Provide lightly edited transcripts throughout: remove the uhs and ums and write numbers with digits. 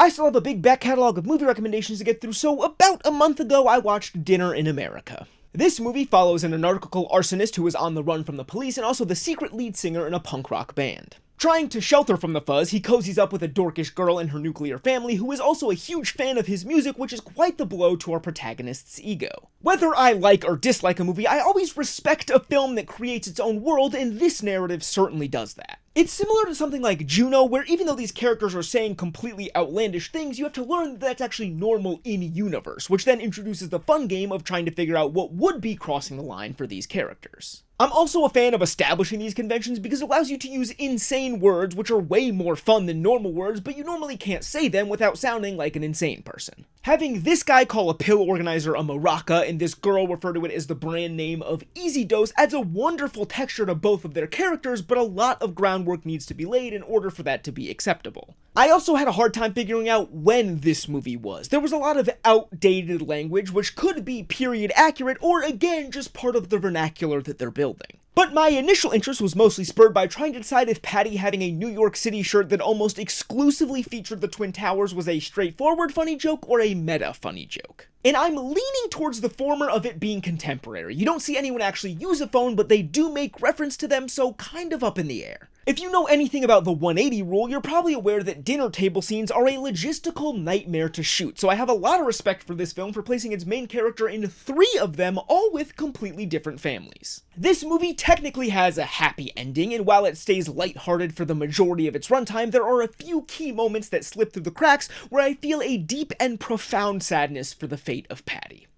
I still have a big back catalog of movie recommendations to get through, so about a month ago I watched Dinner in America. This movie follows an anarchical arsonist who is on the run from the police and also the secret lead singer in a punk rock band. Trying to shelter from the fuzz, he cozies up with a dorkish girl and her nuclear family who is also a huge fan of his music, which is quite the blow to our protagonist's ego. Whether I like or dislike a movie, I always respect a film that creates its own world, and this narrative certainly does that. It's similar to something like Juno, where even though these characters are saying completely outlandish things, you have to learn that that's actually normal in-universe, which then introduces the fun game of trying to figure out what would be crossing the line for these characters. I'm also a fan of establishing these conventions because it allows you to use insane words, which are way more fun than normal words, but you normally can't say them without sounding like an insane person. Having this guy call a pill organizer a maraca and this girl refer to it as the brand name of Easy Dose adds a wonderful texture to both of their characters, but a lot of groundwork needs to be laid in order for that to be acceptable. I also had a hard time figuring out when this movie was. There was a lot of outdated language, which could be period accurate, or again, just part of the vernacular that they're building. But my initial interest was mostly spurred by trying to decide if Patty having a New York City shirt that almost exclusively featured the Twin Towers was a straightforward funny joke or a meta funny joke. And I'm leaning towards the former of it being contemporary. You don't see anyone actually use a phone, but they do make reference to them, so kind of up in the air. If you know anything about the 180 rule, you're probably aware that dinner table scenes are a logistical nightmare to shoot, so I have a lot of respect for this film for placing its main character in 3 of them, all with completely different families. This movie technically has a happy ending, and while it stays lighthearted for the majority of its runtime, there are a few key moments that slip through the cracks where I feel a deep and profound sadness for the fate of Patty.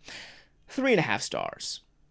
3.5 stars.